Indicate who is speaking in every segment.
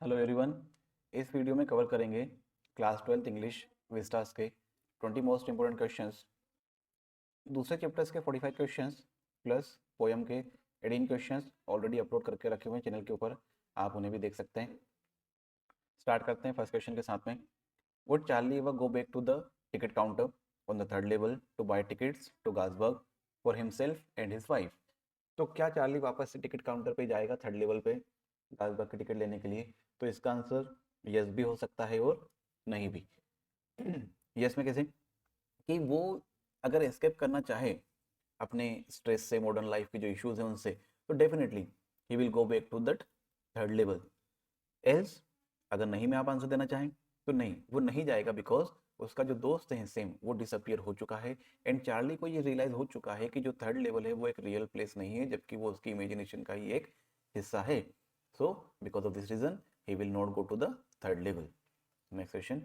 Speaker 1: Hello everyone. इस video में cover करेंगे क्लास 12th इंग्लिश विस्टास के 20 मोस्ट इंपोर्टेंट क्वेश्चंस, दूसरे चैप्टर्स के 45 क्वेश्चंस प्लस पोएम के 18 क्वेश्चंस ऑलरेडी अपलोड करके रखे हुए हैं चैनल के ऊपर, आप उन्हें भी देख सकते हैं। स्टार्ट करते हैं फर्स्ट क्वेश्चन के साथ में। Would Charlie ever go back to the ticket counter on the third level to buy tickets to Gasberg for himself and his wife? तो क्या चार्ली वापस से टिकट काउंटर पे जाएगा थर्ड लेवल पे गासबर्ग की टिकट लेने के लिए? तो इसका आंसर यस भी हो सकता है और नहीं भी। यस में कैसे कि वो अगर एस्केप करना चाहे अपने स्ट्रेस से, मॉडर्न लाइफ के जो इश्यूज हैं उनसे, तो definitely he will go back to that third level. Else अगर नहीं में आप आंसर देना चाहें तो नहीं, वो नहीं जाएगा बिकॉज उसका जो दोस्त है सेम वो डिसअपियर हो चुका है एंड चार्ली को ये रियलाइज हो चुका है कि जो थर्ड लेवल है वो एक रियल प्लेस नहीं है, जबकि वो उसकी इमेजिनेशन का ही एक हिस्सा है। So because of this reason he will not go to the third level. Next question,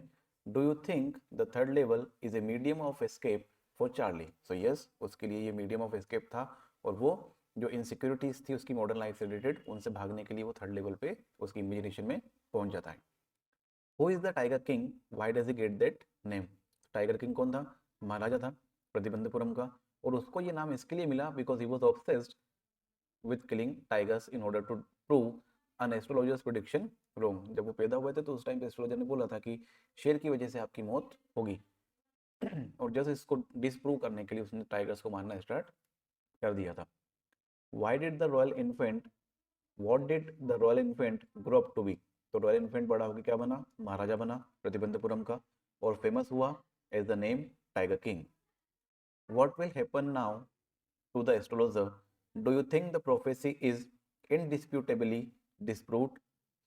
Speaker 1: do you think the third level is a medium of escape for Charlie? So yes, उसके लिए ये medium of escape था और वो जो insecurities थी उसकी modern life से रिलेटेड, उनसे भागने के लिए वो थर्ड लेवल पे उसकी इमेजिनेशन में पहुंच जाता है। Who is the tiger king, why does he get that name? Tiger king कौन था? महाराजा था प्रतिबंधपुरम का, और उसको ये नाम इसके लिए मिला because he was obsessed with killing tigers in order to prove an astrologer's prediction wrong. जब वो पैदा हुए थे तो उस टाइम पे एस्ट्रोलॉजर ने बोला था कि शेर की वजह से आपकी मौत होगी और जैसे इसको डिसप्रूव करने के लिए उसने टाइगर्स को मारना स्टार्ट कर दिया था। Why did the royal infant, what did the royal infant grow up to be? तो रॉयल इन्फेंट बड़ा होकर क्या बना? महाराजा बना प्रतिबंधपुरम का और फेमस हुआ as the name tiger king. What will happen now to the astrologer, do you think the prophecy is indisputably disproved?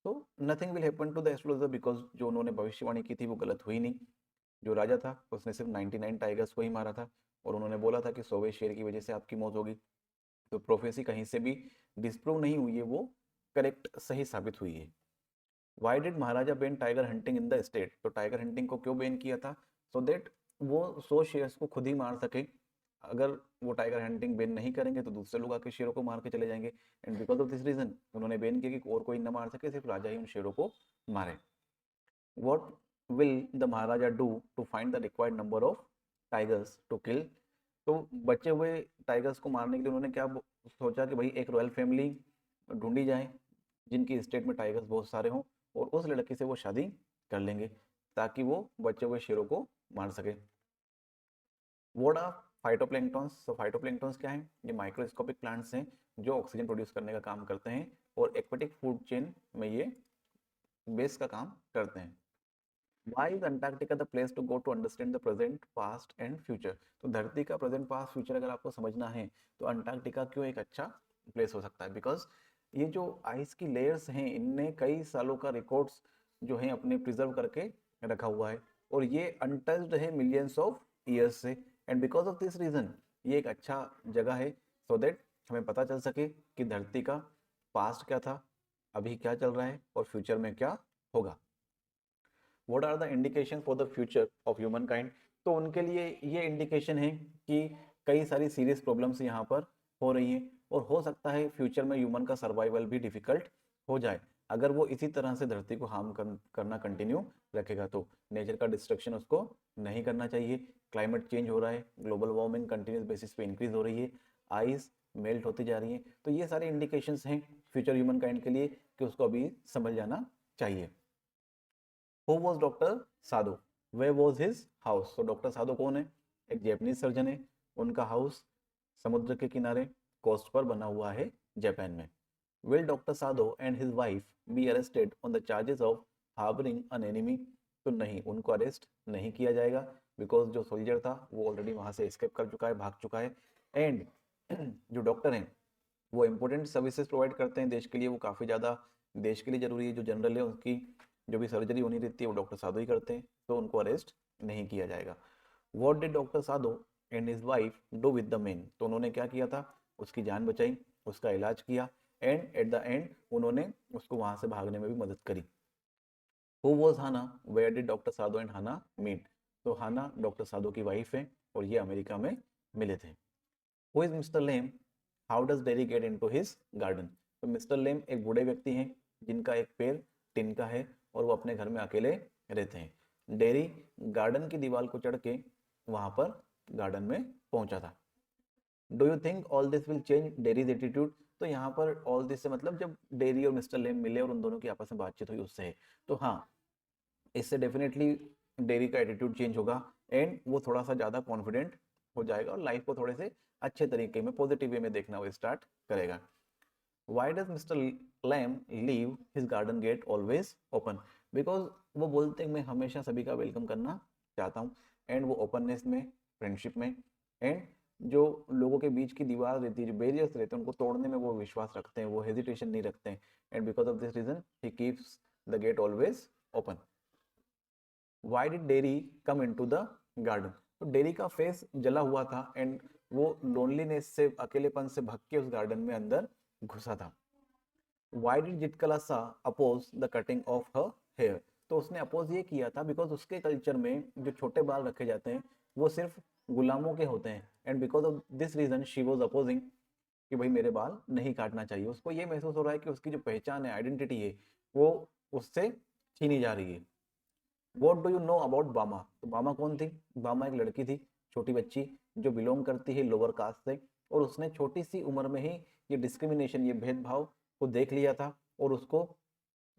Speaker 1: So nothing will happen to the astrologer because जो उन्होंने भविष्यवाणी की थी वो गलत हुई नहीं। जो राजा था उसने सिर्फ 99 टाइगर्स को ही मारा था और उन्होंने बोला था कि 100वें शेर की वजह से आपकी मौत होगी। तो प्रोफेसी कहीं से भी डिस्प्रूव नहीं हुई है, वो करेक्ट सही साबित हुई है। Why did Maharaja ban tiger hunting in the state? तो टाइगर हंटिंग को क्यों बैन किया था? सो दैट वो 100 शेयर्स को खुद ही मार सके। अगर वो टाइगर हंटिंग बैन नहीं करेंगे तो दूसरे लोग आके शेरों को मार के चले जाएंगे and because of this reason उन्होंने बैन किया कि और कोई ना मार सके, सिर्फ राजा ही उन शेरों को मारे। What will the maharaja do to find the required number of tigers to kill? तो बचे हुए टाइगर्स को मारने के लिए उन्होंने क्या सोचा कि भाई एक रॉयल फैमिली ढूंढी जाए जिनकी स्टेट में टाइगर्स बहुत सारे हों और उस लड़की से वो शादी कर लेंगे ताकि वो बचे हुए शेरों को मार सके। What are phytoplanktons? तो फाइटोप्लैंक्टन्स क्या है? ये माइक्रोस्कोपिक प्लांट्स हैं जो ऑक्सीजन प्रोड्यूस करने का काम करते हैं और एक्वेटिक फूड चेन में ये बेस का काम करते हैं। Why is Antarctica the place to go to understand the present, past and future? तो धरती का प्रेजेंट पास्ट फ्यूचर अगर आपको समझना है तो अंटार्कटिका क्यों एक अच्छा प्लेस हो सकता है? बिकॉज ये जो आइस की लेयर्स हैं इनने कई सालों का रिकॉर्ड्स जो हैं अपने प्रिजर्व करके रखा हुआ है और ये अनटच्ड है मिलियंस ऑफ ईयर्स से and because of this reason ये एक अच्छा जगह है सो दैट हमें पता चल सके कि धरती का पास्ट क्या था, अभी क्या चल रहा है और फ्यूचर में क्या होगा। What are the indication for the future of humankind? तो उनके लिए ये इंडिकेशन है कि कई सारी सीरियस प्रॉब्लम्स यहाँ पर हो रही हैं और हो सकता है फ्यूचर में ह्यूमन का सर्वाइवल भी डिफिकल्ट हो जाए अगर वो इसी तरह से धरती को हार्म करना कंटिन्यू रखेगा। तो नेचर का डिस्ट्रक्शन उसको नहीं करना चाहिए। क्लाइमेट चेंज हो रहा है, ग्लोबल वार्मिंग कंटिन्यूस बेसिस पे इंक्रीज हो रही है, आइस मेल्ट होती जा रही है, तो ये सारे इंडिकेशंस हैं फ्यूचर ह्यूमन काइंड के लिए कि उसको अभी समझ जाना चाहिए। Who was doctor Sadho? Where was his house? तो डॉक्टर साधो कौन है? एक जैपनीज सर्जन है। उनका हाउस समुद्र के किनारे कोस्ट पर बना हुआ है जापान में। Will doctor Sadho and his wife be arrested on the charges of harbouring an enemy? तो नहीं, उनको अरेस्ट नहीं किया जाएगा बिकॉज जो सोल्जर था वो ऑलरेडी वहां से एस्केप कर चुका है, भाग चुका है एंड जो डॉक्टर हैं वो इंपॉर्टेंट सर्विसेज प्रोवाइड करते हैं देश के लिए, वो काफ़ी ज़्यादा देश के लिए ज़रूरी है। जो जनरल है उसकी जो भी सर्जरी होनी रहती है वो डॉक्टर साधु ही करते हैं, तो उनको अरेस्ट नहीं किया जाएगा। What did doctor Sadhu and his wife do with the man? तो उन्होंने क्या किया था? उसकी जान बचाई, उसका इलाज किया एंड एट द एंड उन्होंने उसको वहां से भागने में भी मदद करी। Who was Hannah? Where did doctor Sadhu and Hannah meet? तो हाना डॉक्टर साधु की वाइफ है और ये अमेरिका में मिले थे। Who is mister lame? How does dairy get into his garden? तो मिस्टर लेम एक बूढ़े व्यक्ति हैं जिनका एक पैर टिन का है और वो अपने घर में अकेले रहते हैं। डेरी गार्डन की दीवार को चढ़ के वहां पर गार्डन में पहुंचा था। Do you think all this will change dairies attitude? तो यहाँ पर ऑल दिस से मतलब जब डेरी और मिस्टर लेम मिले और उन दोनों की आपस में बातचीत हुई उससे है, तो हाँ, इससे डेफिनेटली डेरी का एटीट्यूड चेंज होगा एंड वो थोड़ा सा ज़्यादा कॉन्फिडेंट हो जाएगा और लाइफ को थोड़े से अच्छे तरीके में पॉजिटिव वे में देखना वो स्टार्ट करेगा। Why does mister Lamb leave his garden gate always open? Because वो बोलते हैं मैं हमेशा सभी का वेलकम करना चाहता हूँ एंड वो ओपननेस में, फ्रेंडशिप में एंड जो लोगों के बीच की दीवार रहती है, जो बैरियर्स रहते हैं, उनको तोड़ने में वो विश्वास रखते हैं, वो हेजिटेशन नहीं रखते हैं and because of this reason he keeps the gate always open. Why did Derry come into the garden? तो डेरी का फेस जला हुआ था एंड वो लोनलीनेस से, अकेलेपन से भाग के उस गार्डन में अंदर घुसा था। वाई डिड जितकलासा oppose the cutting of her hair? तो उसने अपोज ये किया था बिकॉज उसके कल्चर में जो छोटे बाल रखे जाते हैं वो सिर्फ गुलामों के होते हैं and because of this reason she was opposing कि भाई मेरे बाल नहीं काटना चाहिए। उसको ये महसूस हो रहा है कि उसकी जो पहचान है, आइडेंटिटी है, वो उससे छीनी जा रही है। What do you know about बामा? तो बामा कौन थी? बामा एक लड़की थी, छोटी बच्ची जो बिलोंग करती है लोअर कास्ट से, और उसने छोटी सी उम्र में ही ये डिस्क्रिमिनेशन, ये भेदभाव को देख लिया था और उसको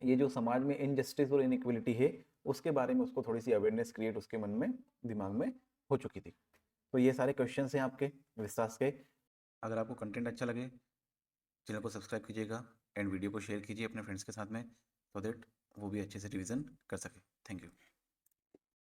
Speaker 1: ये जो समाज में इनजस्टिस और इनइक्वलिटी है उसके बारे में उसको थोड़ी सी अवेयरनेस क्रिएट उसके मन में, दिमाग में हो चुकी थी। तो ये सारे क्वेश्चंस हैं आपके विस्तास के। अगर आपको कंटेंट अच्छा लगे चैनल को सब्सक्राइब कीजिएगा एंड वीडियो को शेयर कीजिए अपने फ्रेंड्स के साथ में, सो दैट वो भी अच्छे से रिवीजन कर सके। Thank you.